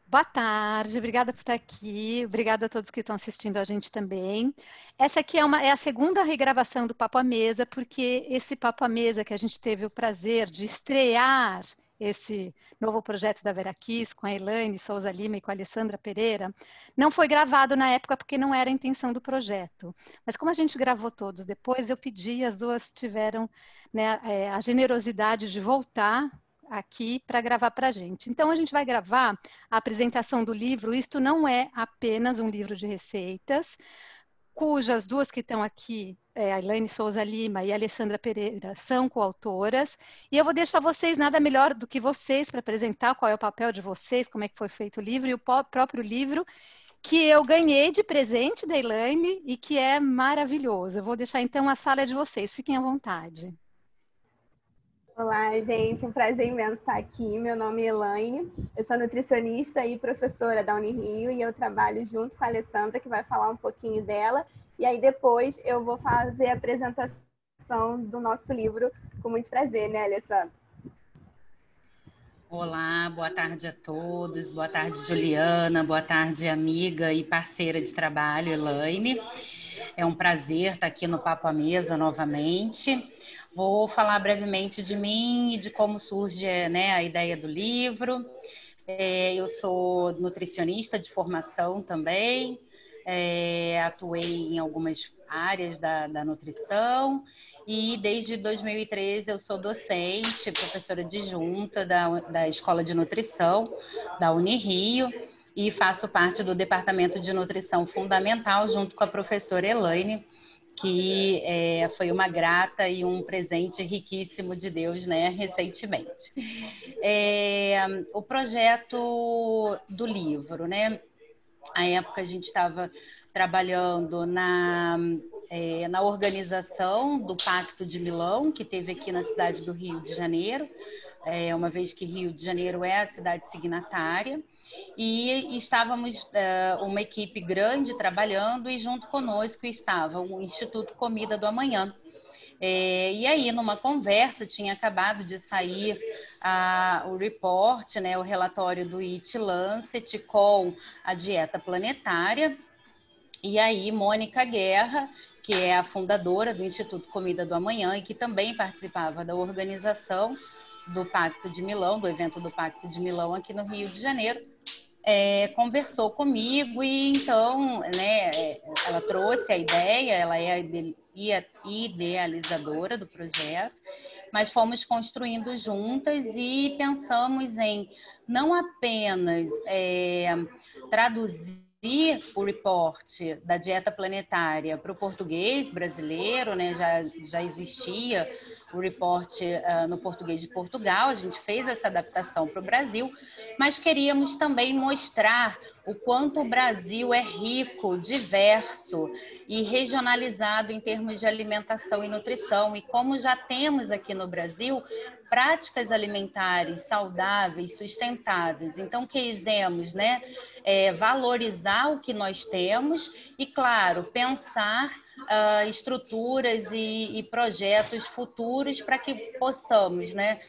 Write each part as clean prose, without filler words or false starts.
Boa tarde, obrigada por estar aqui, obrigada a todos que estão assistindo a gente também. Essa aqui é a segunda regravação do Papo à Mesa, porque esse Papo à Mesa que a gente teve o prazer de estrear esse novo projeto da Vera Kiss com a Elaine Souza Lima e com a Alessandra Pereira, não foi gravado na época porque não era a intenção do projeto. Mas como a gente gravou todos depois, eu pedi, as duas tiveram, né, a generosidade de voltar aqui para gravar para a gente. Então, a gente vai gravar a apresentação do livro. Isto não é apenas um livro de receitas, cujas duas que estão aqui, a Elaine Souza Lima e a Alessandra Pereira, são coautoras. E eu vou deixar vocês, nada melhor do que vocês, para apresentar qual é o papel de vocês, como é que foi feito o livro, e o próprio livro, que eu ganhei de presente da Elaine e que é maravilhoso. Eu vou deixar, então, a sala de vocês. Fiquem à vontade. Olá, gente, um prazer imenso estar aqui. Meu nome é Elaine, eu sou nutricionista e professora da Unirio e eu trabalho junto com a Alessandra, que vai falar um pouquinho dela, e aí depois eu vou fazer a apresentação do nosso livro com muito prazer, né, Alessandra? Olá, boa tarde a todos, boa tarde, Juliana, boa tarde, amiga e parceira de trabalho, Elaine. É um prazer estar aqui no Papo à Mesa novamente. Vou falar brevemente de mim e de como surge, né, a ideia do livro. Eu sou nutricionista de formação também, atuei em algumas áreas da nutrição e desde 2013 eu sou docente, professora adjunta da Escola de Nutrição da Unirio e faço parte do Departamento de Nutrição Fundamental junto com a professora Elaine, que foi uma grata e um presente riquíssimo de Deus, né, recentemente. O projeto do livro, né? À época a gente estava trabalhando na organização do Pacto de Milão, que teve aqui na cidade do Rio de Janeiro, uma vez que Rio de Janeiro é a cidade signatária, e estávamos uma equipe grande trabalhando e junto conosco estava o Instituto Comida do Amanhã. E aí, numa conversa, tinha acabado de sair o report, né, o relatório do Eat Lancet com a dieta planetária. E aí, Mônica Guerra, que é a fundadora do Instituto Comida do Amanhã e que também participava da organização do Pacto de Milão, do evento do Pacto de Milão aqui no Rio de Janeiro, conversou comigo e então, né, ela trouxe a ideia, ela é a idealizadora do projeto, mas fomos construindo juntas e pensamos em não apenas traduzir o report da dieta planetária para o português brasileiro, né? Já existia o report no português de Portugal, a gente fez essa adaptação para o Brasil, mas queríamos também mostrar o quanto o Brasil é rico, diverso e regionalizado em termos de alimentação e nutrição, e como já temos aqui no Brasil práticas alimentares saudáveis, sustentáveis. Então, quisemos, né, valorizar o que nós temos e, claro, pensar estruturas e projetos futuros para que possamos, né,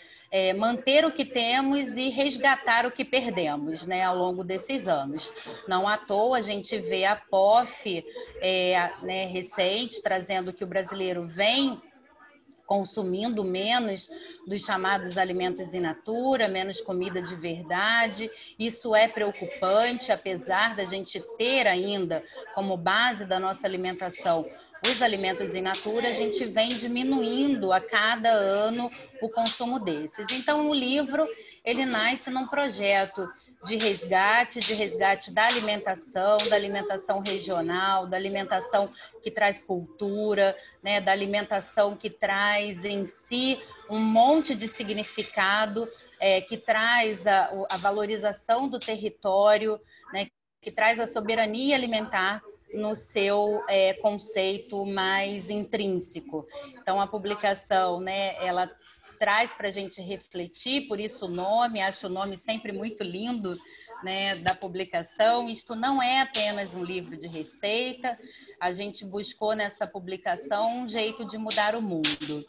manter o que temos e resgatar o que perdemos, né, ao longo desses anos. Não à toa a gente vê a POF né, recente, trazendo que o brasileiro vem consumindo menos dos chamados alimentos in natura, menos comida de verdade. Isso é preocupante, apesar da gente ter ainda como base da nossa alimentação os alimentos in natura, a gente vem diminuindo a cada ano o consumo desses. Então, o livro, ele nasce num projeto de resgate da alimentação regional, da alimentação que traz cultura, né, da alimentação que traz em si um monte de significado, que traz a valorização do território, né, que traz a soberania alimentar no seu conceito mais intrínseco. Então, a publicação, né, ela traz para a gente refletir, por isso o nome, acho o nome sempre muito lindo, né, da publicação. Isto não é apenas um livro de receita, a gente buscou nessa publicação um jeito de mudar o mundo.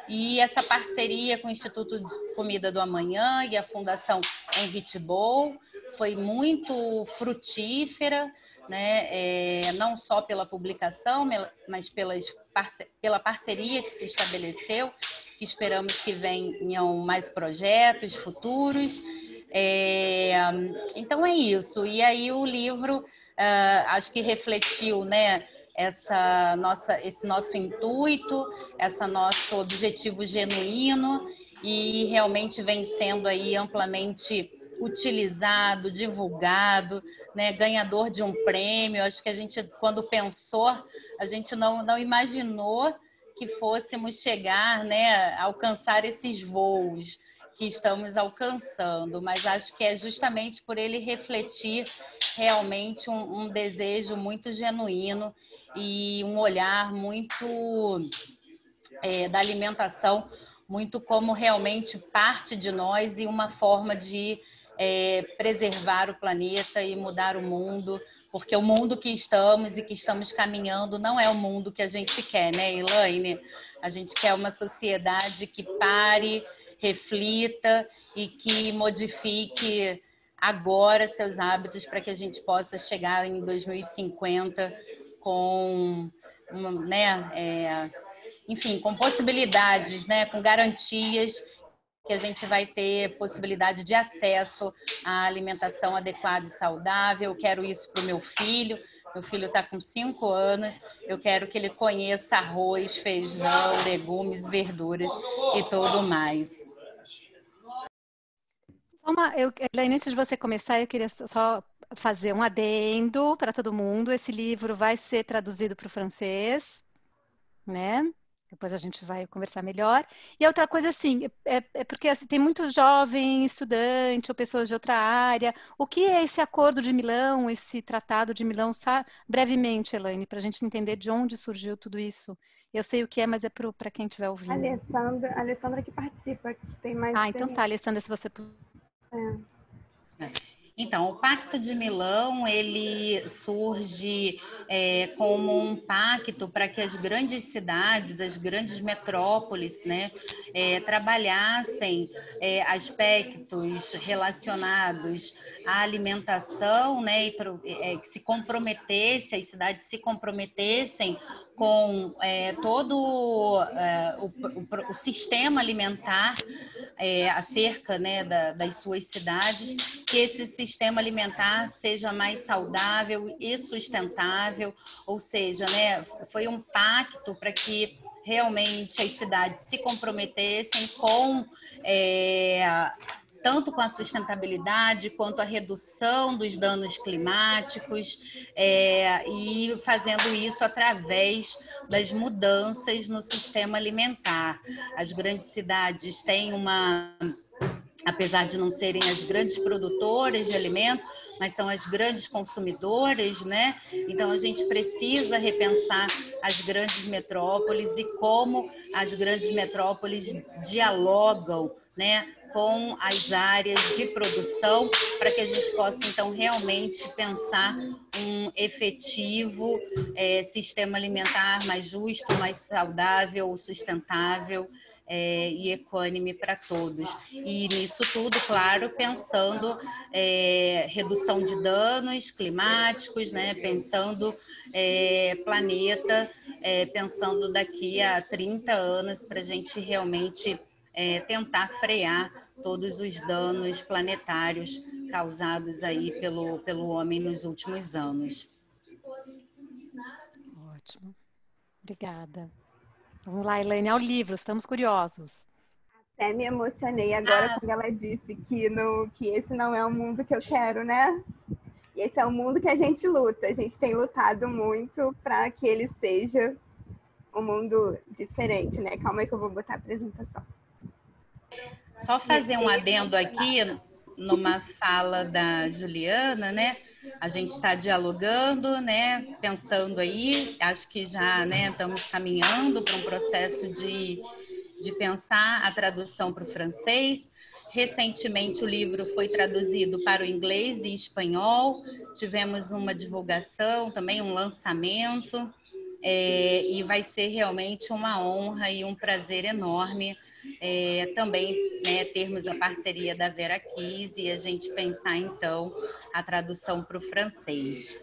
E essa parceria com o Instituto de Comida do Amanhã e a Fundação Henriette Bol foi muito frutífera, né? Não só pela publicação, mas pela parceria que se estabeleceu, que esperamos que venham mais projetos futuros. Então é isso. E aí o livro, acho que refletiu, né, esse nosso intuito, esse nosso objetivo genuíno, e realmente vem sendo aí amplamente utilizado, divulgado, né, ganhador de um prêmio. Acho que a gente, quando pensou, a gente não imaginou que fôssemos chegar, né, alcançar esses voos que estamos alcançando, mas acho que é justamente por ele refletir realmente um desejo muito genuíno e um olhar muito da alimentação, muito como realmente parte de nós e uma forma de preservar o planeta e mudar o mundo, porque o mundo que estamos e que estamos caminhando não é o mundo que a gente quer, né, Elaine? A gente quer uma sociedade que pare, reflita e que modifique agora seus hábitos para que a gente possa chegar em 2050 com, né, enfim, com possibilidades, né, com garantias que a gente vai ter possibilidade de acesso à alimentação adequada e saudável. Eu quero isso para o meu filho. Meu filho está com 5 anos. Eu quero que ele conheça arroz, feijão, legumes, verduras e tudo mais. Elaine, antes de você começar, eu queria só fazer um adendo para todo mundo. Esse livro vai ser traduzido para o francês, né? Depois a gente vai conversar melhor. E a outra coisa, assim, é porque assim, tem muito jovem, estudante ou pessoas de outra área. O que é esse acordo de Milão, esse tratado de Milão? Brevemente, Elaine, para a gente entender de onde surgiu tudo isso. Eu sei o que é, mas é para quem estiver ouvindo. Alessandra que participa, que tem mais experiência. Então tá, Alessandra, se você... Então, o Pacto de Milão, ele surge como um pacto para que as grandes cidades, as grandes metrópoles, né, trabalhassem aspectos relacionados à alimentação, né, que se comprometesse, as cidades se comprometessem com todo o sistema alimentar acerca, né, das suas cidades, que esse sistema alimentar seja mais saudável e sustentável, ou seja, né, foi um pacto para que realmente as cidades se comprometessem com tanto com a sustentabilidade quanto a redução dos danos climáticos, e fazendo isso através das mudanças no sistema alimentar. As grandes cidades têm apesar de não serem as grandes produtoras de alimento, mas são as grandes consumidoras, né? Então a gente precisa repensar as grandes metrópoles e como as grandes metrópoles dialogam, né, com as áreas de produção, para que a gente possa então realmente pensar um efetivo sistema alimentar mais justo, mais saudável, sustentável, e equânime para todos. E nisso tudo, claro, pensando redução de danos climáticos, né? Pensando planeta, pensando daqui a 30 anos para a gente realmente tentar frear todos os danos planetários causados aí pelo homem nos últimos anos. Ótimo. Obrigada. Vamos lá, Elaine, ao livro, estamos curiosos. Até me emocionei agora quando ela disse que esse não é o mundo que eu quero, né? E esse é o mundo que a gente luta. A gente tem lutado muito para que ele seja um mundo diferente, né? Calma aí que eu vou botar a apresentação. Só fazer um adendo aqui numa fala da Juliana, né? A gente está dialogando, né? Pensando aí, acho que já, né, estamos caminhando para um processo de pensar a tradução para o francês. Recentemente o livro foi traduzido para o inglês e espanhol. Tivemos uma divulgação, também um lançamento, e vai ser realmente uma honra e um prazer enorme também, né, termos a parceria da Vera Kiss e a gente pensar, então, a tradução para o francês.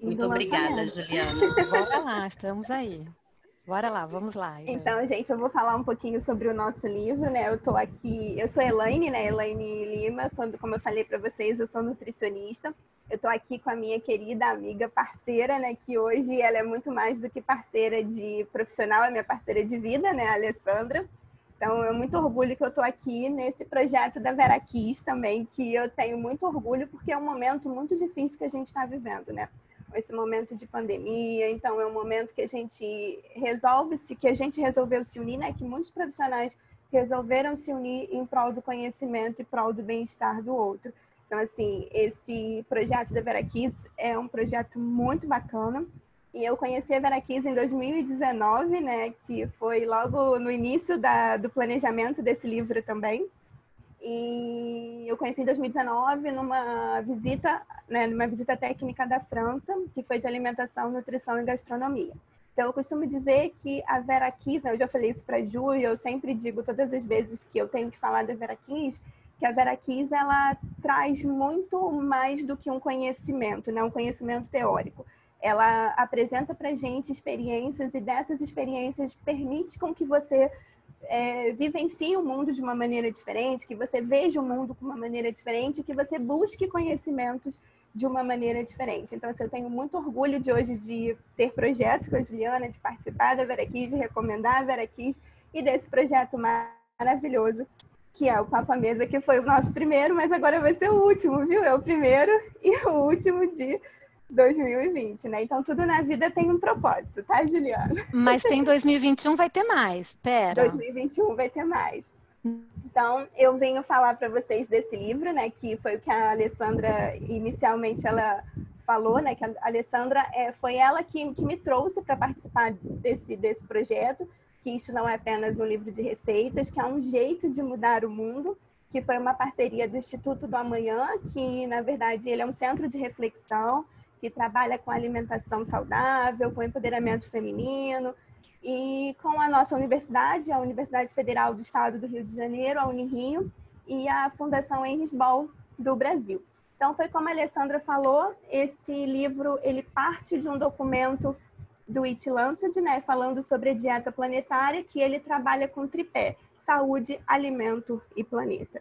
E Muito do obrigada, lançamento. Juliana. Bora lá, estamos aí. Bora lá, vamos lá, Elaine. Então, gente, eu vou falar um pouquinho sobre o nosso livro, né? Eu tô aqui, eu sou Elaine, né? Elaine Lima, como eu falei para vocês, eu sou nutricionista. Eu tô aqui com a minha querida amiga parceira, né? Que hoje ela é muito mais do que parceira de profissional, é minha parceira de vida, né? A Alessandra. Então, é muito orgulho que eu tô aqui nesse projeto da Vera Kiss também, que eu tenho muito orgulho, porque é um momento muito difícil que a gente está vivendo, né? Esse momento de pandemia, então é um momento que a gente resolveu se unir, né? Que muitos profissionais resolveram se unir em prol do conhecimento e prol do bem-estar do outro. Então, assim, esse projeto da Vera Kiss é um projeto muito bacana. E eu conheci a Vera Kiss em 2019, né? Que foi logo no início do planejamento desse livro também. E eu conheci em 2019 numa visita, né, numa visita técnica da França, que foi de alimentação, nutrição e gastronomia. Então, eu costumo dizer que a Vera Kiss, né, eu já falei isso para a Ju, e eu sempre digo todas as vezes que eu tenho que falar da Vera Kiss, que a Vera Kiss, ela traz muito mais do que um conhecimento, né, um conhecimento teórico. Ela apresenta para a gente experiências, e dessas experiências permite com que você vivencie o mundo de uma maneira diferente, que você veja o mundo com uma maneira diferente, que você busque conhecimentos de uma maneira diferente. Então, assim, eu tenho muito orgulho de hoje de ter projetos com a Juliana, de participar da Vera Kiss, de recomendar a Vera Kiss e desse projeto maravilhoso, que é o Papo à Mesa, que foi o nosso primeiro, mas agora vai ser o último, viu? É o primeiro e o último de 2020, né? Então, tudo na vida tem um propósito, tá, Juliana? Mas tem 2021, vai ter mais. Pera. 2021 vai ter mais. Então, eu venho falar para vocês desse livro, né? Que foi o que a Alessandra, inicialmente, ela falou, né? Que a Alessandra foi ela que me trouxe para participar desse projeto, que isso não é apenas um livro de receitas, que é um jeito de mudar o mundo, que foi uma parceria do Instituto do Amanhã, que, na verdade, ele é um centro de reflexão, que trabalha com alimentação saudável, com empoderamento feminino, e com a nossa universidade, a Universidade Federal do Estado do Rio de Janeiro, a Unirio, e a Fundação Henri Bol do Brasil. Então, foi como a Alessandra falou, esse livro ele parte de um documento do Eat Lancet, né, falando sobre a dieta planetária, que ele trabalha com tripé: saúde, alimento e planeta.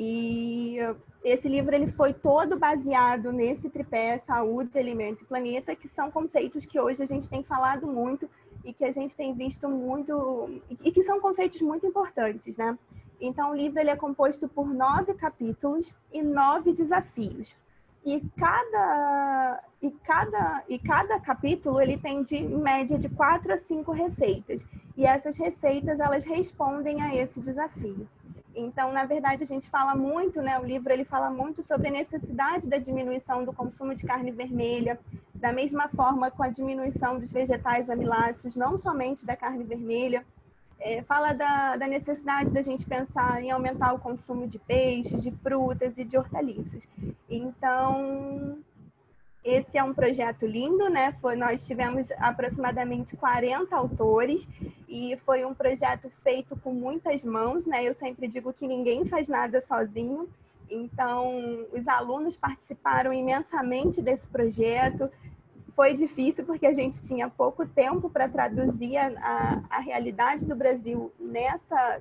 E esse livro ele foi todo baseado nesse tripé: saúde, alimento e planeta, que são conceitos que hoje a gente tem falado muito e que a gente tem visto muito, e que são conceitos muito importantes, né? Então, o livro ele é composto por 9 capítulos e 9 desafios. E cada capítulo ele tem em média de 4 a 5 receitas. E essas receitas elas respondem a esse desafio. Então, na verdade, a gente fala muito, né? O livro ele fala muito sobre a necessidade da diminuição do consumo de carne vermelha, da mesma forma com a diminuição dos vegetais amiláceos, não somente da carne vermelha. Fala da necessidade da gente pensar em aumentar o consumo de peixes, de frutas e de hortaliças. Então, esse é um projeto lindo, né? Nós tivemos aproximadamente 40 autores e foi um projeto feito com muitas mãos, né? Eu sempre digo que ninguém faz nada sozinho. Então, os alunos participaram imensamente desse projeto. Foi difícil porque a gente tinha pouco tempo para traduzir a realidade do Brasil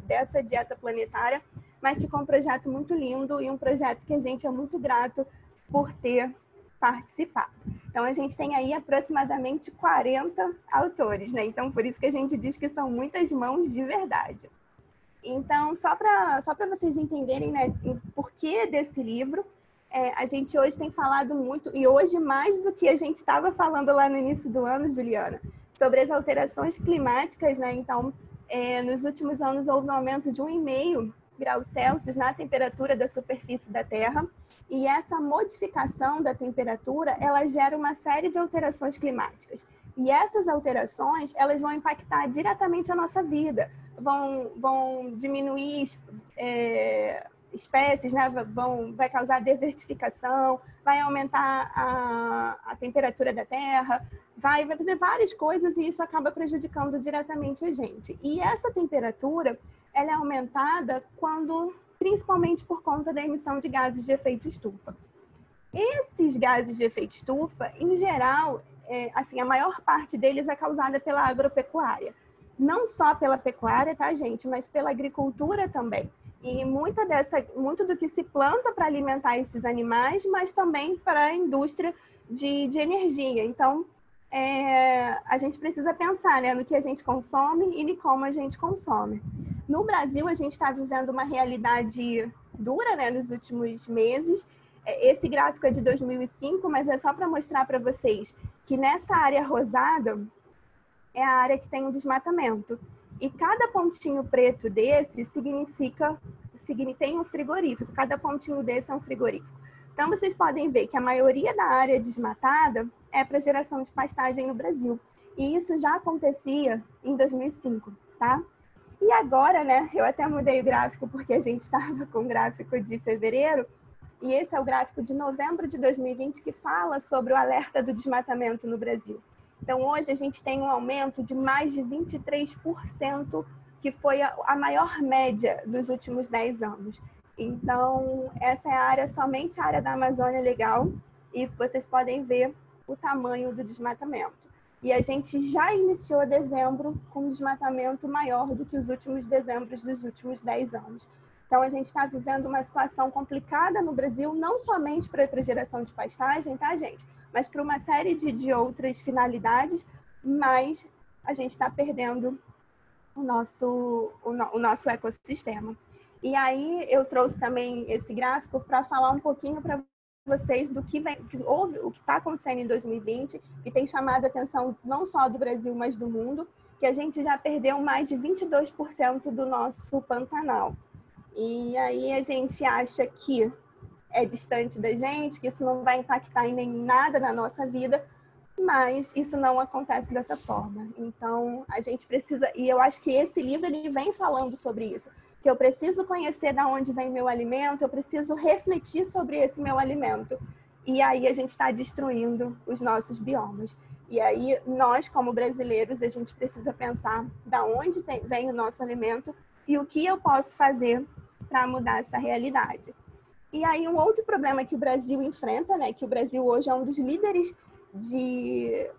dessa dieta planetária, mas ficou um projeto muito lindo e um projeto que a gente é muito grato por ter participado. Então, a gente tem aí aproximadamente 40 autores, né? Então, por isso que a gente diz que são muitas mãos de verdade. Então, só para vocês entenderem, né, o porquê desse livro, a gente hoje tem falado muito, e hoje mais do que a gente estava falando lá no início do ano, Juliana, sobre as alterações climáticas, né? Então, nos últimos anos houve um aumento de 1,5 graus Celsius na temperatura da superfície da Terra, e essa modificação da temperatura, ela gera uma série de alterações climáticas. E essas alterações, elas vão impactar diretamente a nossa vida, vão diminuir espécies, né? Vai causar desertificação, vai aumentar a temperatura da Terra, vai fazer várias coisas e isso acaba prejudicando diretamente a gente. E essa temperatura, ela é aumentada principalmente por conta da emissão de gases de efeito estufa. Esses gases de efeito estufa, em geral, assim, a maior parte deles é causada pela agropecuária. Não só pela pecuária, tá, gente? Mas pela agricultura também. E muito do que se planta para alimentar esses animais, mas também para a indústria de energia. Então, a gente precisa pensar, né, no que a gente consome e em como a gente consome. No Brasil, a gente está vivendo uma realidade dura, né, nos últimos meses. Esse gráfico é de 2005, mas é só para mostrar para vocês que nessa área rosada é a área que tem um desmatamento. E cada pontinho preto desse tem um frigorífico. Cada pontinho desse é um frigorífico. Então, vocês podem ver que a maioria da área desmatada é para geração de pastagem no Brasil. E isso já acontecia em 2005, tá? E agora, né, eu até mudei o gráfico porque a gente estava com o gráfico de fevereiro, e esse é o gráfico de novembro de 2020 que fala sobre o alerta do desmatamento no Brasil. Então, hoje a gente tem um aumento de mais de 23%, que foi a maior média dos últimos 10 anos. Então, essa é somente a área da Amazônia Legal, e vocês podem ver o tamanho do desmatamento. E a gente já iniciou dezembro com um desmatamento maior do que os últimos dezembros dos últimos 10 anos. Então, a gente está vivendo uma situação complicada no Brasil, não somente para a refrigeração de pastagem, tá, gente? Mas para uma série de outras finalidades, mas a gente está perdendo o nosso ecossistema. E aí, eu trouxe também esse gráfico para falar um pouquinho para vocês do que o que está acontecendo em 2020, que tem chamado a atenção não só do Brasil, mas do mundo, que a gente já perdeu mais de 22% do nosso Pantanal. E aí a gente acha que é distante da gente, que isso não vai impactar em nem nada na nossa vida, mas isso não acontece dessa forma. Então, a gente precisa... E eu acho que esse livro ele vem falando sobre isso, que eu preciso conhecer de onde vem meu alimento, eu preciso refletir sobre esse meu alimento. E aí a gente está destruindo os nossos biomas. E aí, nós, como brasileiros, a gente precisa pensar de onde vem o nosso alimento e o que eu posso fazer para mudar essa realidade. E aí, um outro problema que o Brasil enfrenta, né, que o Brasil hoje é um dos líderes de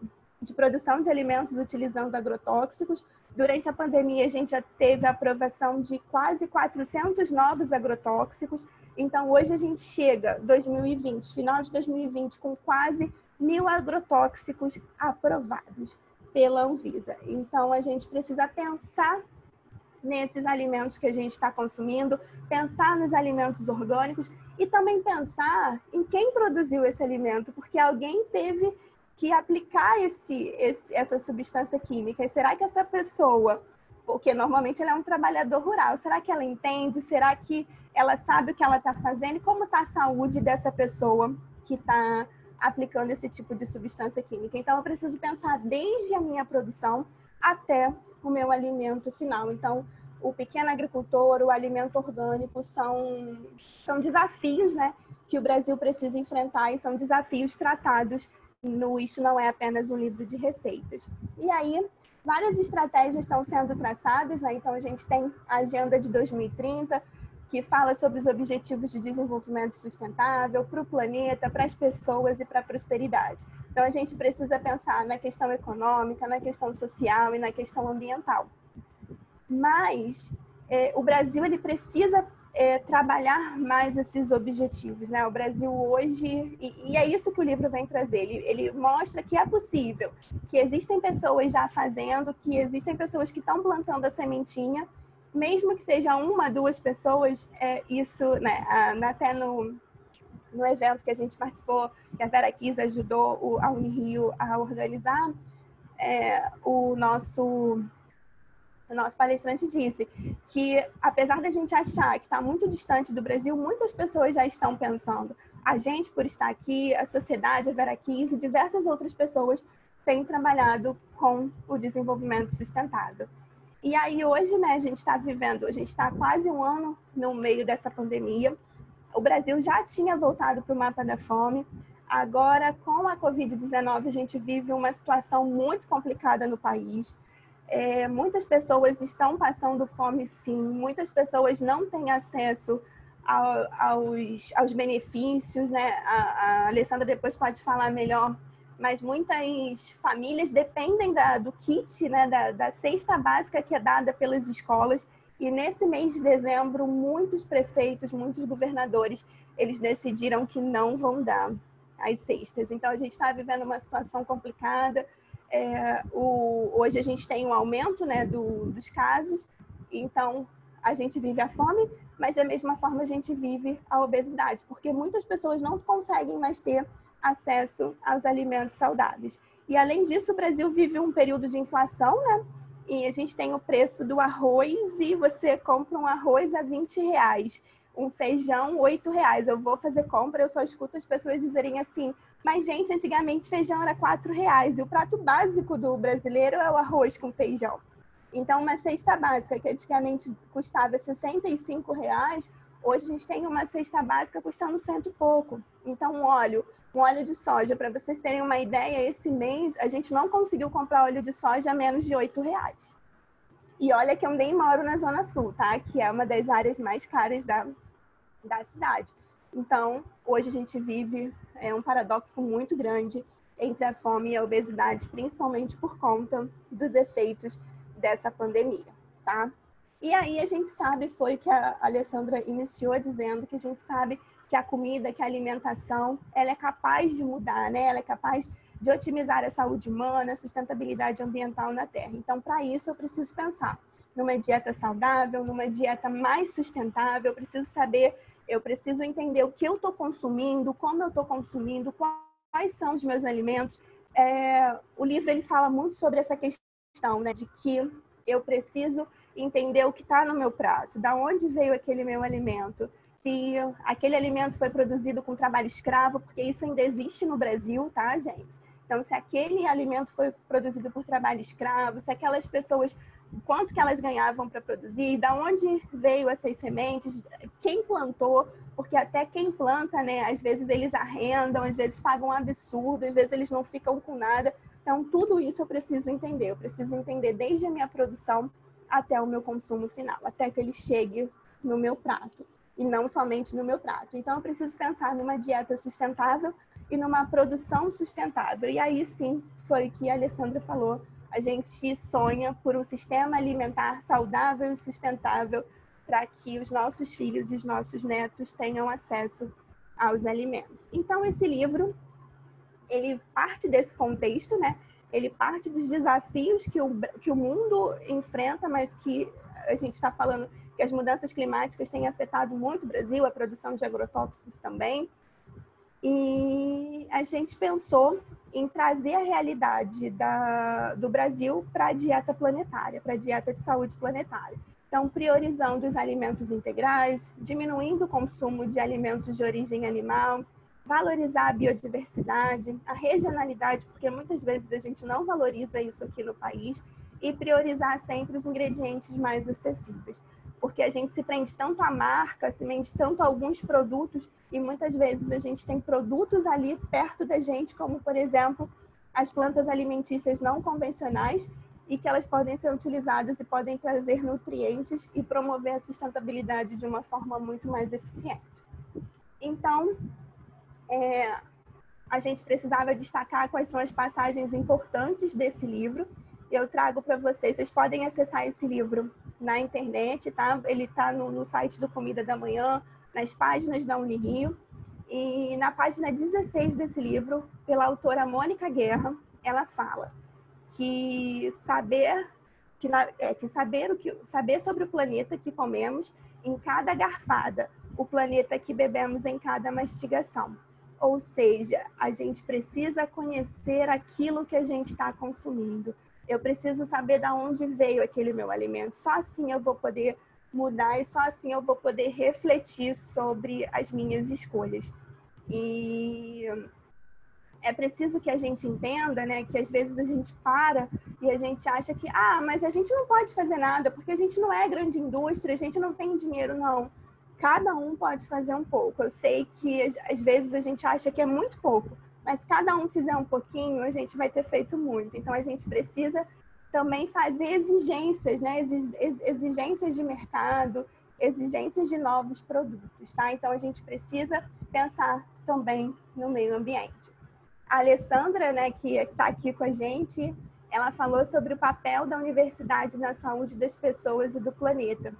produção de alimentos utilizando agrotóxicos. Durante a pandemia, a gente já teve a aprovação de quase 400 novos agrotóxicos. Então, hoje a gente chega, 2020, final de 2020, com quase 1.000 agrotóxicos aprovados pela Anvisa. Então, a gente precisa pensar nesses alimentos que a gente está consumindo, pensar nos alimentos orgânicos e também pensar em quem produziu esse alimento, porque alguém teve que aplicar essa substância química. E será que essa pessoa, porque normalmente ela é um trabalhador rural, será que ela entende? Será que ela sabe o que ela está fazendo? E como está a saúde dessa pessoa que está aplicando esse tipo de substância química? Então, eu preciso pensar desde a minha produção até o meu alimento final. Então, o pequeno agricultor, o alimento orgânico são desafios, né, que o Brasil precisa enfrentar e são desafios tratados no Isto Não É Apenas um Livro de Receitas. E aí, várias estratégias estão sendo traçadas, né? Então, a gente tem a Agenda de 2030, que fala sobre os Objetivos de Desenvolvimento Sustentável para o planeta, para as pessoas e para a prosperidade. Então, a gente precisa pensar na questão econômica, na questão social e na questão ambiental. Mas o Brasil ele precisa trabalhar mais esses objetivos, né? O Brasil hoje, e é isso que o livro vem trazer, ele mostra que é possível, que existem pessoas já fazendo, que existem pessoas que estão plantando a sementinha, mesmo que seja uma, duas pessoas, isso, né? Até no evento que a gente participou, que a Vera Kiss ajudou a Unirio a organizar, o nosso palestrante disse que, apesar da gente achar que está muito distante do Brasil, muitas pessoas já estão pensando. A gente, por estar aqui, a sociedade, a Vera Kiss e diversas outras pessoas têm trabalhado com o desenvolvimento sustentável. E aí, hoje, né, a gente está há quase um ano no meio dessa pandemia. O Brasil já tinha voltado para o mapa da fome. Agora, com a Covid-19, a gente vive uma situação muito complicada no país. Muitas pessoas estão passando fome, sim. Muitas pessoas não têm acesso aos benefícios, né? A Alessandra depois pode falar melhor, mas muitas famílias dependem do kit, né? Da cesta básica que é dada pelas escolas. E nesse mês de dezembro, muitos prefeitos, muitos governadores, eles decidiram que não vão dar as cestas. Então, a gente está vivendo uma situação complicada. Hoje a gente tem um aumento, né, dos casos, então a gente vive a fome, mas da mesma forma a gente vive a obesidade, porque muitas pessoas não conseguem mais ter acesso aos alimentos saudáveis. E além disso, o Brasil vive um período de inflação, né? E a gente tem o preço do arroz e você compra um arroz a R$20, um feijão R$8. Eu vou fazer compra, eu só escuto as pessoas dizerem assim, mas gente, antigamente feijão era R$4 e o prato básico do brasileiro é o arroz com feijão. Então, uma cesta básica que antigamente custava R$65, hoje a gente tem uma cesta básica custando 100 e pouco. Então, um óleo de soja, para vocês terem uma ideia, esse mês a gente não conseguiu comprar óleo de soja a menos de R$8. E olha que eu nem moro na Zona Sul, tá? Que é uma das áreas mais caras da cidade. Então, hoje a gente vive um paradoxo muito grande entre a fome e a obesidade, principalmente por conta dos efeitos dessa pandemia, tá? E aí a gente sabe, foi que a Alessandra iniciou dizendo que a gente sabe que a comida, que a alimentação, ela é capaz de mudar, né? Ela é capaz de otimizar a saúde humana, a sustentabilidade ambiental na Terra. Então, para isso, eu preciso pensar numa dieta saudável, numa dieta mais sustentável, eu preciso entender o que eu estou consumindo, como eu estou consumindo, quais são os meus alimentos. O livro ele fala muito sobre essa questão, né, de que eu preciso entender o que está no meu prato, da onde veio aquele meu alimento, se aquele alimento foi produzido com trabalho escravo, porque isso ainda existe no Brasil, tá, gente? Então, se aquele alimento foi produzido por trabalho escravo, se aquelas pessoas, quanto que elas ganhavam para produzir, da onde veio essas sementes, quem plantou, porque até quem planta, né, às vezes eles arrendam, às vezes pagam um absurdo, às vezes eles não ficam com nada. Então, tudo isso eu preciso entender. Eu preciso entender desde a minha produção até o meu consumo final, até que ele chegue no meu prato. E não somente no meu prato. Então, eu preciso pensar numa dieta sustentável e numa produção sustentável. E aí, sim, foi o que a Alessandra falou. A gente sonha por um sistema alimentar saudável e sustentável para que os nossos filhos e os nossos netos tenham acesso aos alimentos. Então, esse livro, ele parte desse contexto, né? Ele parte dos desafios que o mundo enfrenta, mas que a gente está falando que as mudanças climáticas têm afetado muito o Brasil, a produção de agrotóxicos também. E a gente pensou em trazer a realidade do Brasil para a dieta planetária, para a dieta de saúde planetária. Então, priorizando os alimentos integrais, diminuindo o consumo de alimentos de origem animal, valorizar a biodiversidade, a regionalidade, porque muitas vezes a gente não valoriza isso aqui no país, e priorizar sempre os ingredientes mais acessíveis. Porque a gente se prende tanto à marca, se prende tanto a alguns produtos, e muitas vezes a gente tem produtos ali perto da gente, como, por exemplo, as plantas alimentícias não convencionais, e que elas podem ser utilizadas e podem trazer nutrientes e promover a sustentabilidade de uma forma muito mais eficiente. Então, a gente precisava destacar quais são as passagens importantes desse livro. Eu trago para vocês, vocês podem acessar esse livro na internet, tá? Ele está no site do Comida da Manhã, nas páginas da Unirio. E na página 16 desse livro, pela autora Mônica Guerra, ela fala que saber sobre o planeta que comemos em cada garfada, o planeta que bebemos em cada mastigação. Ou seja, a gente precisa conhecer aquilo que a gente está consumindo. Eu preciso saber de onde veio aquele meu alimento. Só assim eu vou poder mudar e só assim eu vou poder refletir sobre as minhas escolhas. E é preciso que a gente entenda, né, que às vezes a gente para e a gente acha que, mas a gente não pode fazer nada porque a gente não é grande indústria, a gente não tem dinheiro, não. Cada um pode fazer um pouco. Eu sei que às vezes a gente acha que é muito pouco, mas cada um fizer um pouquinho, a gente vai ter feito muito. Então a gente precisa também fazer exigências, né? Exigências de mercado, exigências de novos produtos, tá? Então, a gente precisa pensar também no meio ambiente. A Alessandra, né, que está aqui com a gente, ela falou sobre o papel da universidade na saúde das pessoas e do planeta.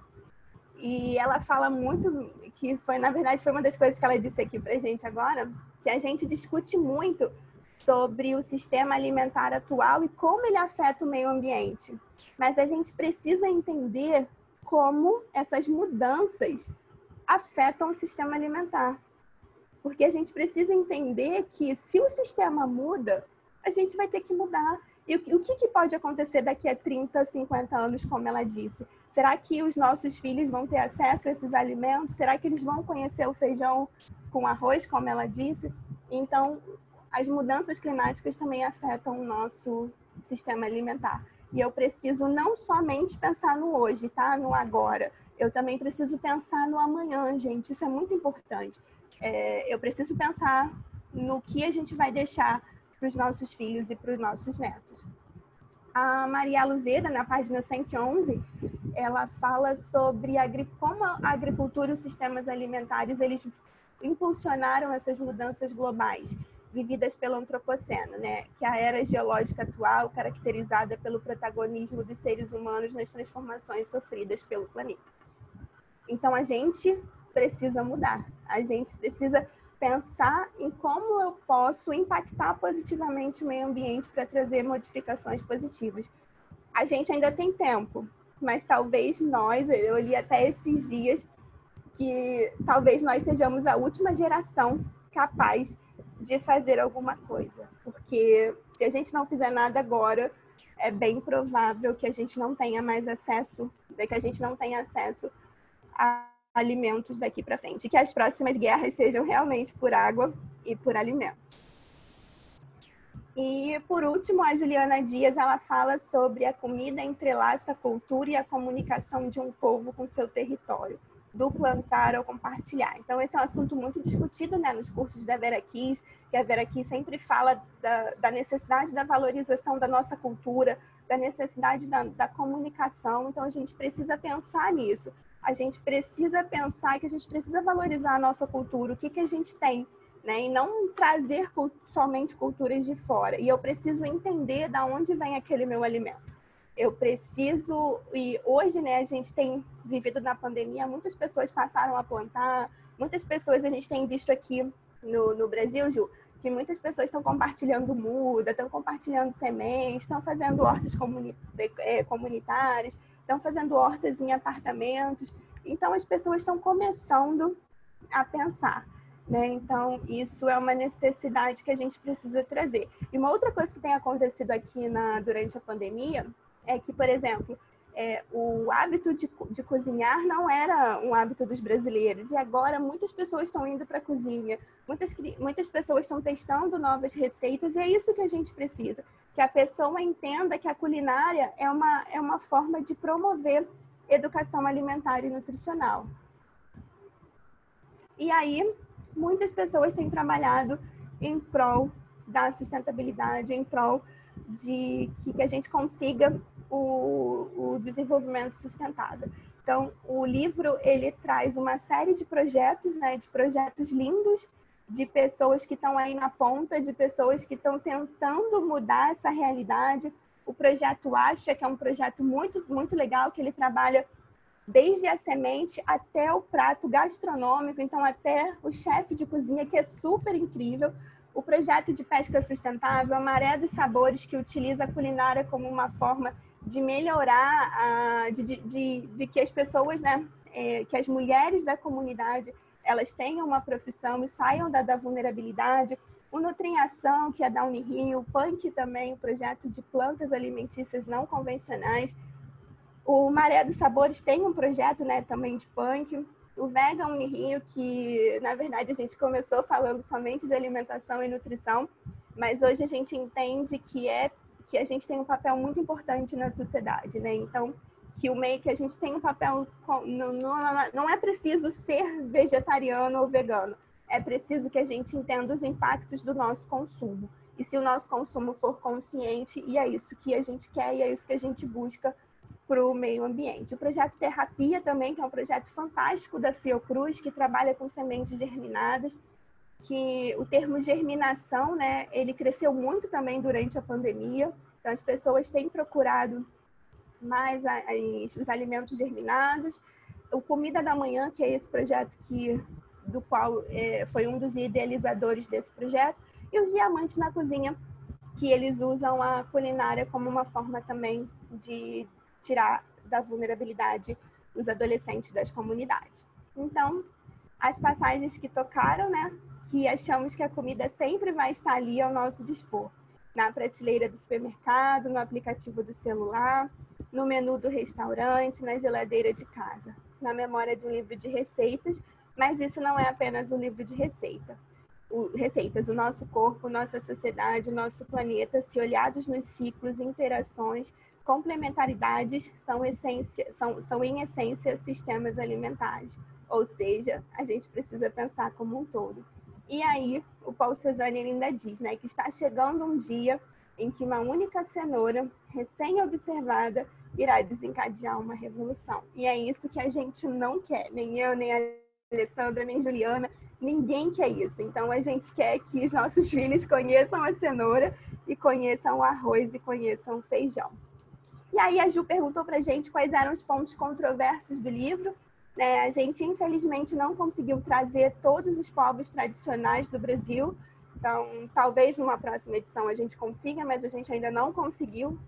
E ela fala muito, que foi, na verdade, foi uma das coisas que ela disse aqui para a gente agora, que a gente discute muito sobre o sistema alimentar atual e como ele afeta o meio ambiente. Mas a gente precisa entender como essas mudanças afetam o sistema alimentar. Porque a gente precisa entender que se o sistema muda, a gente vai ter que mudar. E o que pode acontecer daqui a 30, 50 anos, como ela disse? Será que os nossos filhos vão ter acesso a esses alimentos? Será que eles vão conhecer o feijão com arroz, como ela disse? Então, as mudanças climáticas também afetam o nosso sistema alimentar. E eu preciso não somente pensar no hoje, tá? No agora. Eu também preciso pensar no amanhã, gente. Isso é muito importante. Eu preciso pensar no que a gente vai deixar para os nossos filhos e para os nossos netos. A Maria Luzeda, na página 111, ela fala sobre como a agricultura e os sistemas alimentares eles impulsionaram essas mudanças globais vividas pelo antropoceno, né? Que é a era geológica atual, caracterizada pelo protagonismo dos seres humanos nas transformações sofridas pelo planeta. Então, a gente precisa mudar. A gente precisa pensar em como eu posso impactar positivamente o meio ambiente para trazer modificações positivas. A gente ainda tem tempo, mas talvez eu li até esses dias que talvez nós sejamos a última geração capaz de fazer alguma coisa. Porque se a gente não fizer nada agora, é bem provável que a gente não tenha mais acesso, que a gente não tenha acesso a alimentos daqui para frente, que as próximas guerras sejam realmente por água e por alimentos. E, por último, a Juliana Dias, ela fala sobre a comida entrelaça a cultura e a comunicação de um povo com seu território, do plantar ao compartilhar. Então, esse é um assunto muito discutido, né, nos cursos da Vera Kiss, que a Vera Kiss sempre fala da necessidade da valorização da nossa cultura, da necessidade da comunicação. Então, a gente precisa pensar nisso. A gente precisa pensar que a gente precisa valorizar a nossa cultura, o que a gente tem, né? E não trazer somente culturas de fora. E eu preciso entender de onde vem aquele meu alimento. Eu preciso... E hoje, né, a gente tem vivido na pandemia, muitas pessoas passaram a plantar, muitas pessoas a gente tem visto aqui no Brasil, Ju, que muitas pessoas estão compartilhando muda, estão compartilhando sementes, estão fazendo hortas comunitárias, estão fazendo hortas em apartamentos. Então, as pessoas estão começando a pensar, né? Então, isso é uma necessidade que a gente precisa trazer. E uma outra coisa que tem acontecido aqui durante a pandemia é que, por exemplo, o hábito de cozinhar não era um hábito dos brasileiros. E agora muitas pessoas estão indo para a cozinha, muitas pessoas estão testando novas receitas, e é isso que a gente precisa. Que a pessoa entenda que a culinária é uma forma de promover educação alimentar e nutricional. E aí, muitas pessoas têm trabalhado em prol da sustentabilidade, em prol de que a gente consiga o desenvolvimento sustentável. Então, o livro, ele traz uma série de projetos, né, de projetos lindos, de pessoas que estão aí na ponta, de pessoas que estão tentando mudar essa realidade. O projeto Acha, que é um projeto muito, muito legal, que ele trabalha desde a semente até o prato gastronômico, então até o chefe de cozinha, que é super incrível. O projeto de pesca sustentável, a Maré dos Sabores, que utiliza a culinária como uma forma de melhorar, de que as pessoas, né, que as mulheres da comunidade, elas tenham uma profissão e saiam da vulnerabilidade. O Nutrinhação, que é da Unirio, o Punk também, o projeto de plantas alimentícias não convencionais. O Maré dos Sabores tem um projeto, né, também de Punk. O Vega Unirio, que na verdade a gente começou falando somente de alimentação e nutrição, mas hoje a gente entende que a gente tem um papel muito importante na sociedade, né? Então, que a gente tem um papel, não é preciso ser vegetariano ou vegano, é preciso que a gente entenda os impactos do nosso consumo. e se o nosso consumo for consciente, e é isso que a gente quer e é isso que a gente busca para o meio ambiente. O projeto Terrapia também, que é um projeto fantástico da Fiocruz, que trabalha com sementes germinadas, que o termo germinação, né, ele cresceu muito também durante a pandemia, então as pessoas têm procurado mais os alimentos germinados. O Comida da Manhã, que é esse projeto do qual foi um dos idealizadores desse projeto, e os Diamantes na Cozinha, que eles usam a culinária como uma forma também de tirar da vulnerabilidade os adolescentes das comunidades. Então, as passagens que tocaram, né, que achamos que a comida sempre vai estar ali ao nosso dispor, na prateleira do supermercado, no aplicativo do celular, no menu do restaurante, na geladeira de casa, na memória de um livro de receitas, mas isso não é apenas um livro de receitas. O nosso corpo, nossa sociedade, nosso planeta, se olhados nos ciclos, interações, complementaridades, são em essência sistemas alimentares. Ou seja, a gente precisa pensar como um todo. E aí, o Paul Cézanne ainda diz, né, que está chegando um dia em que uma única cenoura, recém-observada, irá desencadear uma revolução. E é isso que a gente não quer, nem eu, nem a Alessandra, nem Juliana, ninguém quer isso. Então, a gente quer que os nossos filhos conheçam a cenoura e conheçam o arroz e conheçam o feijão. E aí, a Ju perguntou para a gente quais eram os pontos controversos do livro. A gente, infelizmente, não conseguiu trazer todos os povos tradicionais do Brasil. Então, talvez numa próxima edição a gente consiga, mas a gente ainda não conseguiu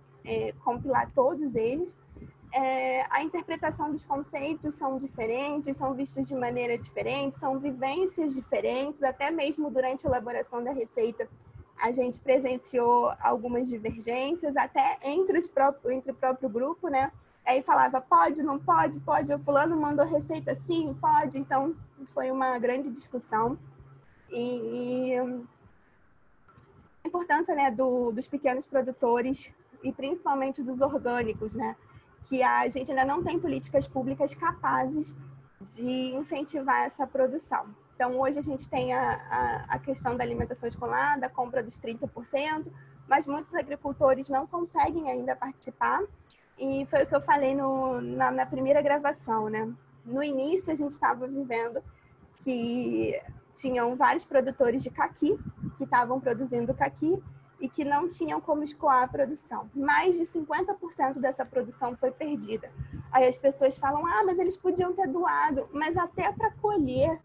compilar todos eles. A interpretação dos conceitos são diferentes, são vistos de maneira diferente, são vivências diferentes, até mesmo durante a elaboração da receita a gente presenciou algumas divergências, até entre o próprio grupo, né? Aí falava, pode, não pode, pode, o fulano mandou receita sim, pode, então foi uma grande discussão. E a importância, né, dos pequenos produtores e principalmente dos orgânicos, né? Que a gente ainda não tem políticas públicas capazes de incentivar essa produção. Então, hoje a gente tem a questão da alimentação escolar, da compra dos 30%, mas muitos agricultores não conseguem ainda participar. E foi o que eu falei na primeira gravação, né? No início, a gente estava vivendo que tinham vários produtores de caqui, que estavam produzindo caqui, e que não tinham como escoar a produção. Mais de 50% dessa produção foi perdida. Aí as pessoas falam, mas eles podiam ter doado, mas até para colher,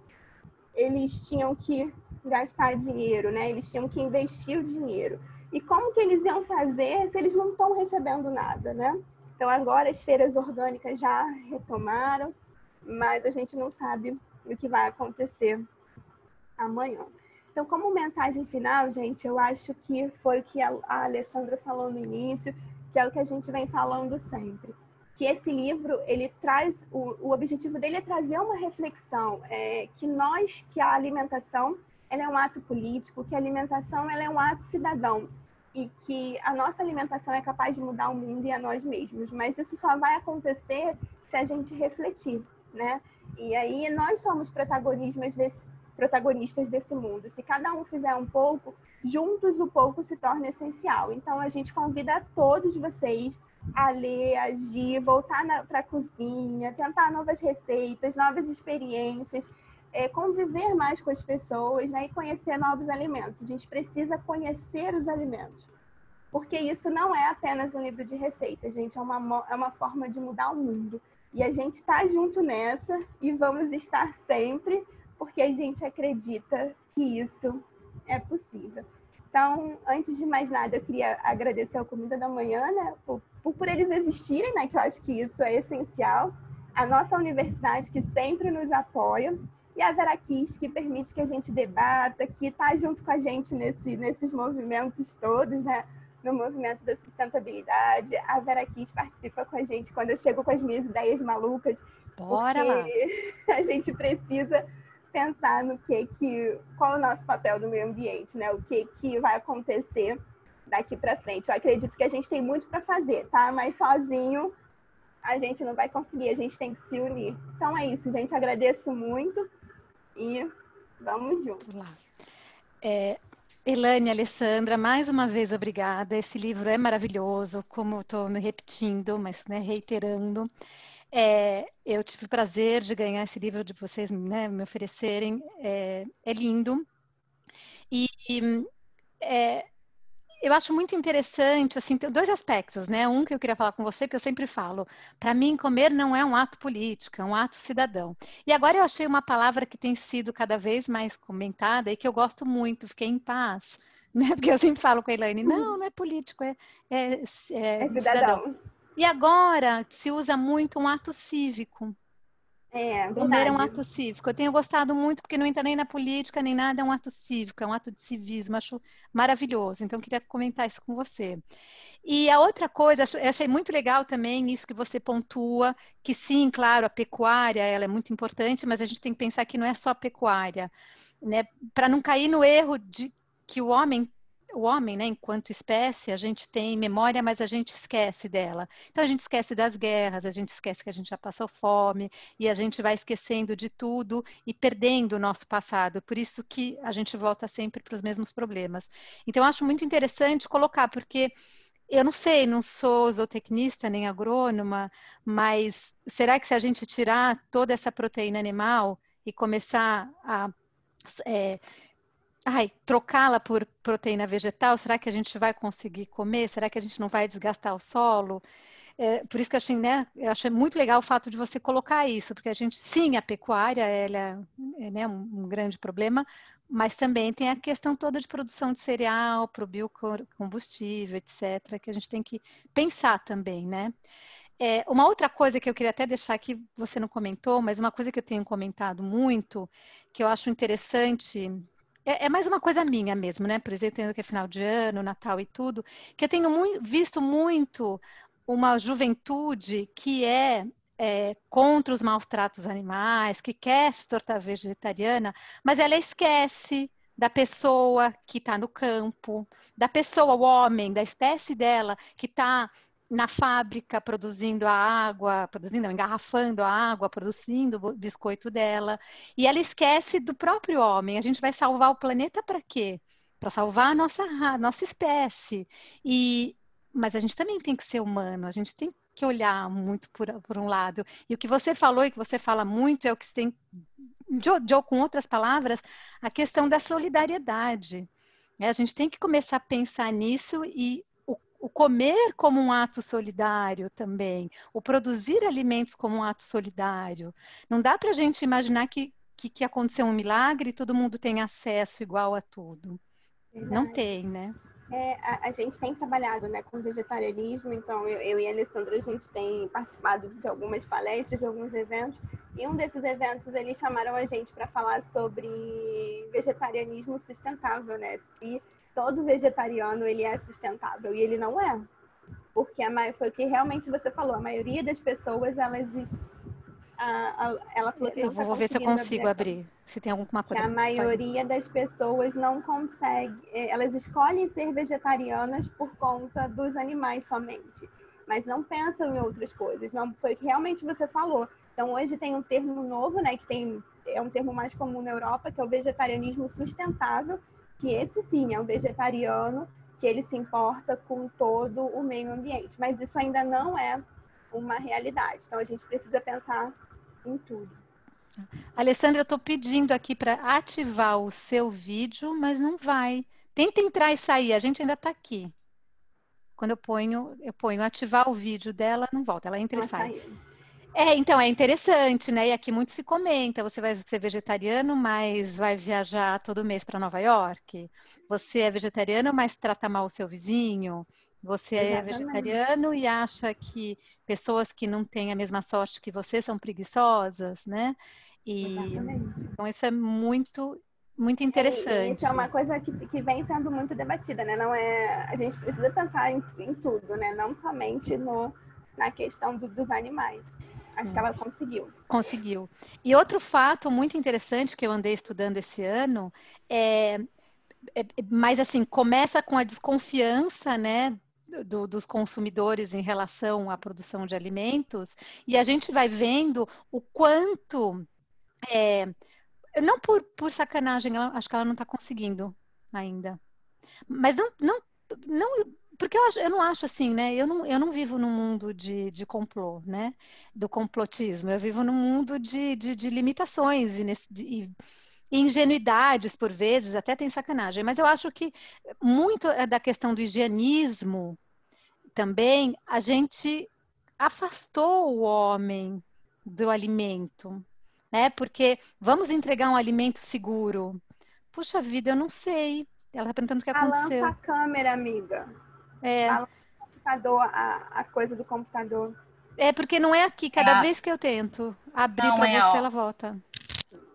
eles tinham que gastar dinheiro, né? Eles tinham que investir o dinheiro. E como que eles iam fazer se eles não estão recebendo nada, né? Então, agora as feiras orgânicas já retomaram, mas a gente não sabe o que vai acontecer amanhã. Então, como mensagem final, gente, eu acho que foi o que a Alessandra falou no início, que é o que a gente vem falando sempre. Que esse livro, ele traz, o objetivo dele é trazer uma reflexão, que a alimentação, ela é um ato político, que a alimentação, ela é um ato cidadão, e que a nossa alimentação é capaz de mudar o mundo e a nós mesmos, mas isso só vai acontecer se a gente refletir, né? E aí nós somos protagonistas desse mundo. Se cada um fizer um pouco, juntos o pouco se torna essencial. Então, a gente convida a todos vocês a ler, agir, voltar para a cozinha, tentar novas receitas, novas experiências, conviver mais com as pessoas, né, e conhecer novos alimentos. A gente precisa conhecer os alimentos, porque isso não é apenas um livro de receitas, gente, é uma forma de mudar o mundo. E a gente está junto nessa e vamos estar sempre, porque a gente acredita que isso é possível. Então, antes de mais nada, eu queria agradecer ao Comida da Manhã, né, por eles existirem, né, que eu acho que isso é essencial, a nossa universidade, que sempre nos apoia, e a Veraquis, que permite que a gente debata, que está junto com a gente nesses movimentos todos, né, no movimento da sustentabilidade. A Veraquis participa com a gente quando eu chego com as minhas ideias malucas, Bora lá. a gente precisa pensar no qual é o nosso papel no meio ambiente, né? O que vai acontecer daqui para frente. Eu acredito que a gente tem muito para fazer, tá? Mas sozinho a gente não vai conseguir, a gente tem que se unir. Então é isso, gente. Agradeço muito e vamos juntos. Elaine, Alessandra, mais uma vez obrigada. Esse livro é maravilhoso, como estou me repetindo, mas né, reiterando. Eu tive o prazer de ganhar esse livro de vocês, né, me oferecerem. É lindo. E é, eu acho muito interessante, assim, tem dois aspectos, né? Um que eu queria falar com você, que eu sempre falo, para mim, comer não é um ato político, é um ato cidadão. E agora eu achei uma palavra que tem sido cada vez mais comentada e que eu gosto muito, fiquei em paz, né? Porque eu sempre falo com a Elaine, não é político, é É cidadão. cidadão. E agora se usa muito um ato cívico. É Comer é um verdade. ato cívico. Eu tenho gostado muito porque não entra nem na política, nem nada, é um ato cívico, é um ato de civismo, acho maravilhoso. Então, eu queria comentar isso com você. E a outra coisa, eu achei muito legal também isso que você pontua, que sim, claro, a pecuária ela é muito importante, mas a gente tem que pensar que não é só a pecuária, né? Para não cair no erro de que o homem, né, enquanto espécie, a gente tem memória, mas a gente esquece dela. Então a gente esquece das guerras, a gente esquece que a gente já passou fome, e a gente vai esquecendo de tudo e perdendo o nosso passado. Por isso que a gente volta sempre para os mesmos problemas. Então eu acho muito interessante colocar, porque eu não sei, não sou zootecnista nem agrônoma, mas será que se a gente tirar toda essa proteína animal e começar a trocá-la por proteína vegetal, será que a gente vai conseguir comer? Será que a gente não vai desgastar o solo? Por isso que eu achei, né, eu achei muito legal o fato de você colocar isso, porque a gente, sim, a pecuária ela é né, um grande problema, mas também tem a questão toda de produção de cereal, para o biocombustível, etc., que a gente tem que pensar também, né? Uma outra coisa que eu queria até deixar aqui, você não comentou, mas uma coisa que eu tenho comentado muito, que eu acho interessante, é mais uma coisa minha mesmo, né? Por exemplo, tendo que é final de ano, Natal e tudo, que eu tenho visto muito uma juventude que contra os maus tratos animais, que quer se tornar vegetariana, mas ela esquece da pessoa que está no campo, da pessoa, o homem, da espécie dela, que está na fábrica produzindo a água, produzindo, não, engarrafando a água, produzindo o biscoito dela, e ela esquece do próprio homem. A gente vai salvar o planeta para quê? Para salvar a nossa espécie. Mas a gente também tem que ser humano, a gente tem que olhar muito por um lado. E o que você falou e que você fala muito é o que você tem, com outras palavras, a questão da solidariedade. A gente tem que começar a pensar nisso e o comer como um ato solidário também, o produzir alimentos como um ato solidário. Não dá para a gente imaginar que aconteceu um milagre e todo mundo tem acesso igual a tudo. Não Verdade. tem, né? A gente tem trabalhado, né, com vegetarianismo, então eu e a Alessandra, a gente tem participado de algumas palestras, de alguns eventos, e um desses eventos eles chamaram a gente para falar sobre vegetarianismo sustentável, né? Se todo vegetariano ele é sustentável, e ele não é. Porque foi o que realmente você falou, a maioria das pessoas, ela falou que não Eu está vou ver se eu conseguindo abrir consigo a câmera, abrir. Se tem alguma que coisa. a maioria das pessoas não consegue, elas escolhem ser vegetarianas por conta dos animais somente, mas não pensam em outras coisas. Não foi o que realmente você falou. Então hoje tem um termo novo, né, que é um termo mais comum na Europa, que é o vegetarianismo sustentável, que esse sim é o vegetariano que ele se importa com todo o meio ambiente, mas isso ainda não é uma realidade. Então a gente precisa pensar em tudo. Alessandra, eu estou pedindo aqui para ativar o seu vídeo, mas não vai. Tenta entrar e sair, a gente ainda está aqui. Quando eu ponho ativar o vídeo dela, não volta, ela entra e Ela sai. saiu. Então é interessante, né? E aqui muito se comenta. Você vai ser vegetariano, mas vai viajar todo mês para Nova York. Você é vegetariano, mas trata mal o seu vizinho. Você é Exatamente. vegetariano e acha que pessoas que não têm a mesma sorte que você são preguiçosas, né? E Exatamente. então isso é muito, muito E isso é interessante. uma coisa que vem sendo muito debatida, né? Não é, a gente precisa pensar em tudo, né? Não somente na questão dos animais. Acho que ela conseguiu. Conseguiu. E outro fato muito interessante que eu andei estudando esse ano mas assim, começa com a desconfiança, né, dos consumidores em relação à produção de alimentos, e a gente vai vendo o quanto, não por sacanagem, acho que ela não está conseguindo ainda. Mas não, porque eu não acho assim, né? Eu não vivo num mundo de complô, né? Do complotismo. Eu vivo num mundo de limitações e ingenuidades, por vezes, até tem sacanagem. Mas eu acho que muito é da questão do higienismo também, a gente afastou o homem do alimento, né? Porque vamos entregar um alimento seguro. Puxa vida, eu não sei. Ela está perguntando o que Balança aconteceu. a câmera, amiga. É, Balança o computador, a coisa do computador. é porque não é aqui. É Cada vez que eu tento abrir não, para é, você, ó, ela volta.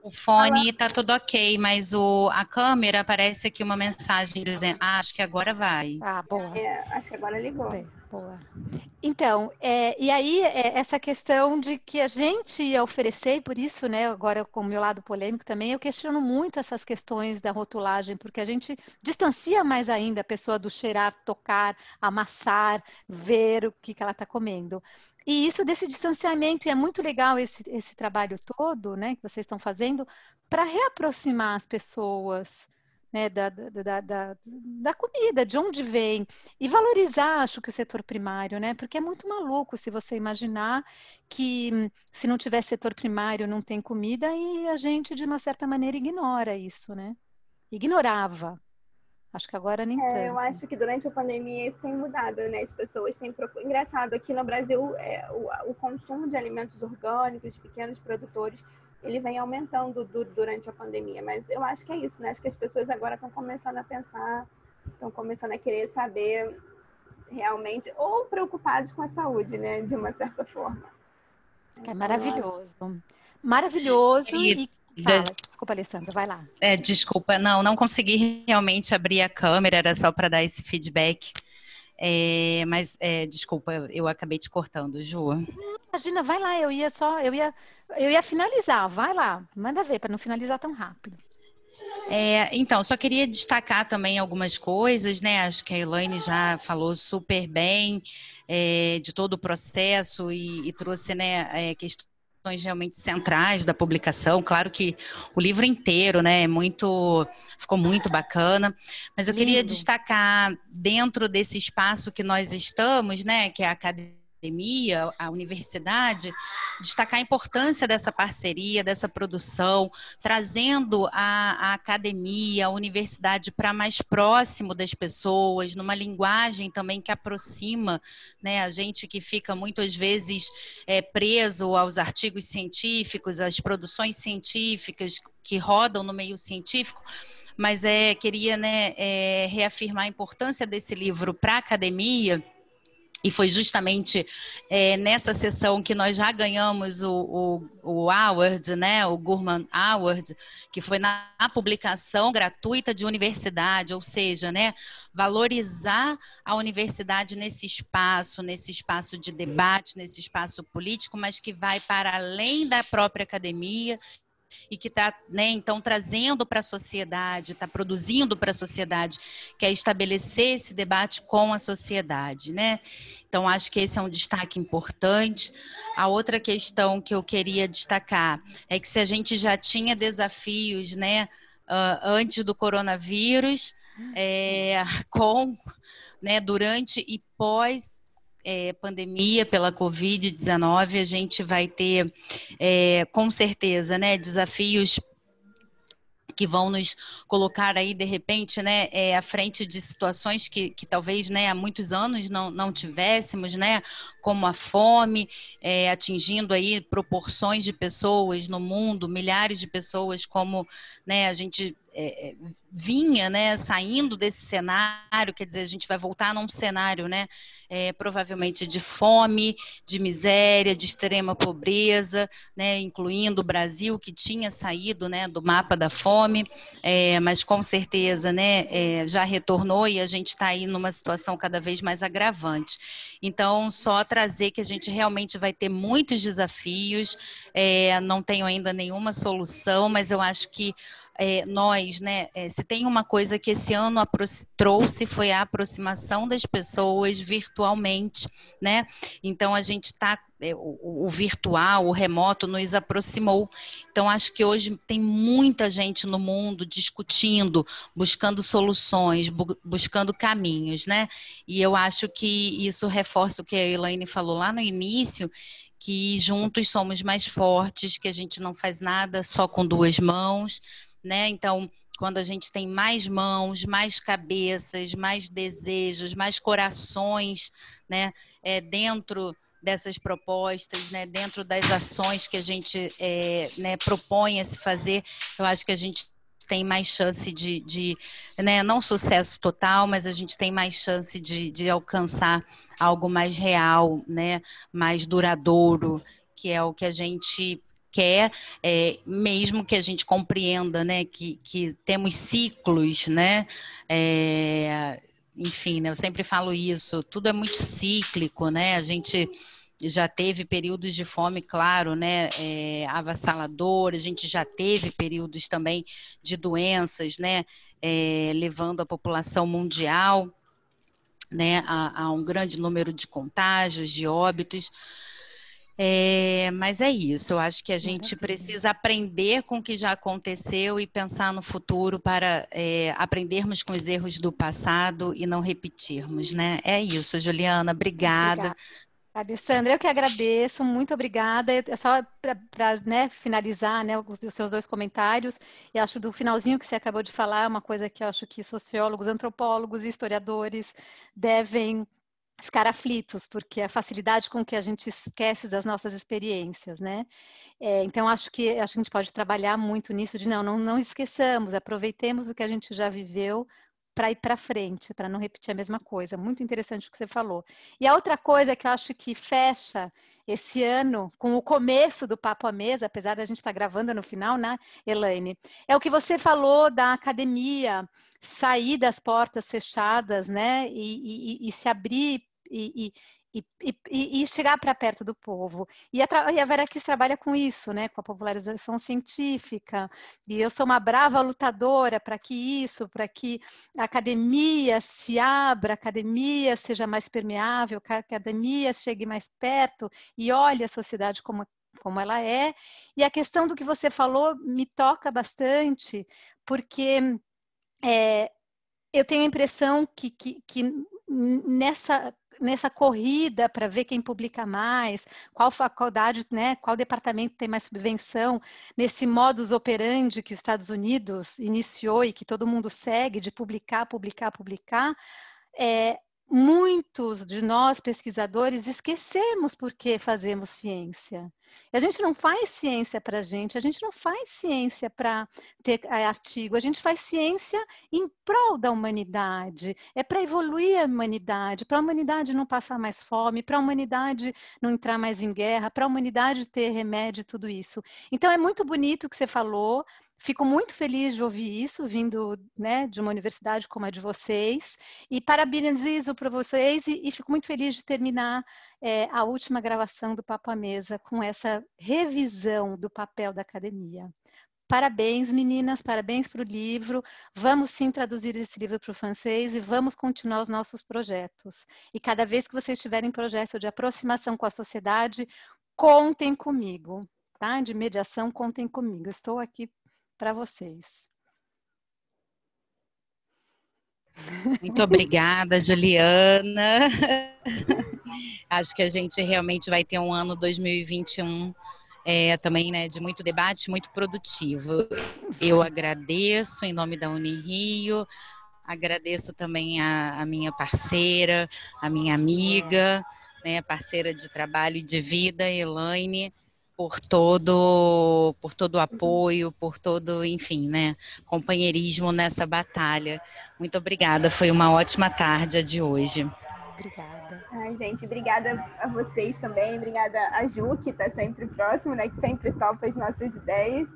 o fone tá tudo ok, mas a câmera aparece aqui uma mensagem dizendo, acho que agora vai. Ah, boa. Acho que agora ligou. Bem, boa. Então, e aí essa questão de que a gente ia oferecer, e por isso, né, agora com o meu lado polêmico também, eu questiono muito essas questões da rotulagem, porque a gente distancia mais ainda a pessoa do cheirar, tocar, amassar, ver o que ela está comendo. E isso desse distanciamento, e é muito legal esse trabalho todo, né, que vocês estão fazendo, para reaproximar as pessoas, né, da comida, de onde vem. E valorizar, acho que o setor primário, né? Porque é muito maluco se você imaginar que se não tiver setor primário não tem comida e a gente, de uma certa maneira, ignora isso, né? Ignorava. Acho que agora nem Eu tanto. acho que durante a pandemia isso tem mudado, né? As pessoas têm procurado. Engraçado, aqui no Brasil, o consumo de alimentos orgânicos, pequenos produtores, ele vem aumentando durante a pandemia. Mas eu acho que é isso, né? Acho que as pessoas agora estão começando a pensar, estão começando a querer saber realmente, ou preocupados com a saúde, né? De uma certa forma. É Então, eu acho. maravilhoso. Maravilhoso Querida, e fala. Desculpa, Alessandra, vai lá. desculpa, não consegui realmente abrir a câmera, era só para dar esse feedback. Mas, desculpa, eu acabei te cortando, Ju. Imagina, vai lá, eu ia finalizar, vai lá, manda ver, para não finalizar tão rápido. Então, só queria destacar também algumas coisas, né? Acho que a Elaine já falou super bem de todo o processo e trouxe, né, questões realmente centrais da publicação. Claro que o livro inteiro, né, ficou muito bacana, mas eu queria Lindo. destacar dentro desse espaço que nós estamos, né, que é a academia, a universidade, destacar a importância dessa parceria, dessa produção, trazendo a academia, a universidade para mais próximo das pessoas, numa linguagem também que aproxima, né, a gente que fica muitas vezes preso aos artigos científicos, às produções científicas que rodam no meio científico, mas queria, né, reafirmar a importância desse livro para a academia. E foi justamente nessa sessão que nós já ganhamos o Award, né, o Gurman Award, que foi na publicação gratuita de universidade, ou seja, né, valorizar a universidade nesse espaço de debate, nesse espaço político, mas que vai para além da própria academia e que está, né, então, trazendo para a sociedade, está produzindo para a sociedade, que é estabelecer esse debate com a sociedade, né? Então, acho que esse é um destaque importante. A outra questão que eu queria destacar é que se a gente já tinha desafios, né, antes do coronavírus, durante e pós pandemia pela Covid-19, a gente vai ter, com certeza, né, desafios que vão nos colocar aí, de repente, né, à frente de situações que talvez, né, há muitos anos não tivéssemos, né, como a fome, atingindo aí proporções de pessoas no mundo, milhares de pessoas, como, né, a gente vinha, né, saindo desse cenário, quer dizer, a gente vai voltar num cenário, né, provavelmente de fome, de miséria, de extrema pobreza, né, incluindo o Brasil, que tinha saído, né, do mapa da fome, mas com certeza, né, já retornou e a gente está aí numa situação cada vez mais agravante. Então, só trazer que a gente realmente vai ter muitos desafios, não tenho ainda nenhuma solução, mas eu acho que nós, né, se tem uma coisa que esse ano trouxe foi a aproximação das pessoas virtualmente, né? Então a gente está, o virtual, o remoto nos aproximou. Então acho que hoje tem muita gente no mundo discutindo, buscando soluções, buscando caminhos, né? E eu acho que isso reforça o que a Elaine falou lá no início, que juntos somos mais fortes, que a gente não faz nada só com duas mãos, né? Então, quando a gente tem mais mãos, mais cabeças, mais desejos, mais corações, né? Dentro dessas propostas, né? Dentro das ações que a gente né, propõe a se fazer, eu acho que a gente tem mais chance né, não sucesso total, mas a gente tem mais chance de alcançar algo mais real, né, mais duradouro, que é o que a gente quer, mesmo que a gente compreenda, né, que temos ciclos, né, enfim, né, eu sempre falo isso, tudo é muito cíclico, né, a gente já teve períodos de fome, claro, né, avassalador, a gente já teve períodos também de doenças, né, levando a população mundial, né, a um grande número de contágios, de óbitos. Mas é isso, eu acho que a gente precisa aprender com o que já aconteceu e pensar no futuro para aprendermos com os erros do passado e não repetirmos, né? É isso, Juliana, obrigada. Alessandra, eu que agradeço, muito obrigada. É só para né, finalizar né, os seus dois comentários, e acho do finalzinho que você acabou de falar, uma coisa que eu acho que sociólogos, antropólogos e historiadores devem ficar aflitos, porque a facilidade com que a gente esquece das nossas experiências, né? Então, acho que a gente pode trabalhar muito nisso de não esqueçamos, aproveitemos o que a gente já viveu para ir para frente, para não repetir a mesma coisa. Muito interessante o que você falou. E a outra coisa que eu acho que fecha esse ano com o começo do Papo à Mesa, apesar da gente estar gravando no final, né, Elaine? É o que você falou da academia, sair das portas fechadas, né, e se abrir e chegar para perto do povo. E a Vera Kiss trabalha com isso, né, com a popularização científica. E eu sou uma brava lutadora para que a academia se abra, a academia seja mais permeável, que a academia chegue mais perto e olhe a sociedade como ela é. E a questão do que você falou me toca bastante, porque eu tenho a impressão que nessa corrida para ver quem publica mais, qual faculdade, né, qual departamento tem mais subvenção, nesse modus operandi que os Estados Unidos iniciou e que todo mundo segue, de publicar, muitos de nós, pesquisadores, esquecemos por que fazemos ciência. A gente não faz ciência para a gente não faz ciência para ter artigo, a gente faz ciência em prol da humanidade, é para evoluir a humanidade, para a humanidade não passar mais fome, para a humanidade não entrar mais em guerra, para a humanidade ter remédio e tudo isso. Então, é muito bonito o que você falou, fico muito feliz de ouvir isso, vindo né, de uma universidade como a de vocês, e parabenizo para vocês e fico muito feliz de terminar a última gravação do Papo à Mesa com essa revisão do papel da academia. Parabéns, meninas, parabéns para o livro. Vamos sim traduzir esse livro para o francês e vamos continuar os nossos projetos. E cada vez que vocês tiverem projeto de aproximação com a sociedade, contem comigo, tá? De mediação, contem comigo. Estou aqui para vocês. Muito obrigada, Juliana. Acho que a gente realmente vai ter um ano 2021 também, né, de muito debate, muito produtivo. Eu agradeço em nome da Unirio, agradeço também a minha parceira, a minha amiga, né, parceira de trabalho e de vida, Elaine, por todo o apoio, por todo, enfim, né, companheirismo nessa batalha. Muito obrigada, foi uma ótima tarde a de hoje. Obrigada. Ai, gente, obrigada a vocês também, obrigada a Ju, que está sempre próximo, né, que sempre topa as nossas ideias.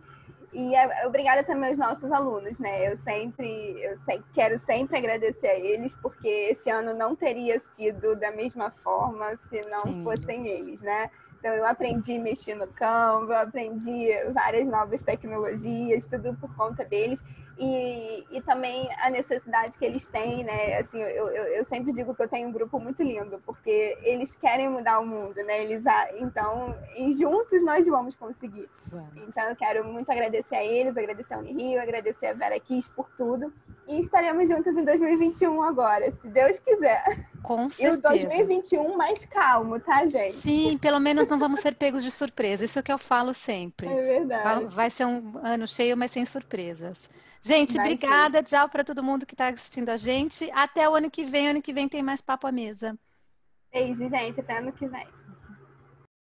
E obrigada também aos nossos alunos, né? Eu quero sempre agradecer a eles, porque esse ano não teria sido da mesma forma se não fossem eles, né? Então, eu aprendi a mexer no Canva, eu aprendi várias novas tecnologias, tudo por conta deles. E também a necessidade que eles têm, né? Assim, eu sempre digo que eu tenho um grupo muito lindo, porque eles querem mudar o mundo, né? Então, e juntos nós vamos conseguir. Então, eu quero muito agradecer a eles, agradecer a Unirio, agradecer a Vera Kiss por tudo. E estaremos juntas em 2021 agora, se Deus quiser. Com certeza. E o 2021 mais calmo, tá, gente? Sim, pelo menos não vamos ser pegos de surpresa. Isso que eu falo sempre. É verdade. Vai ser um ano cheio, mas sem surpresas. Gente, Vai obrigada. Tchau para todo mundo que está assistindo a gente. Até o ano que vem. Ano que vem tem mais Papo à Mesa. Beijo, gente. Até ano que vem.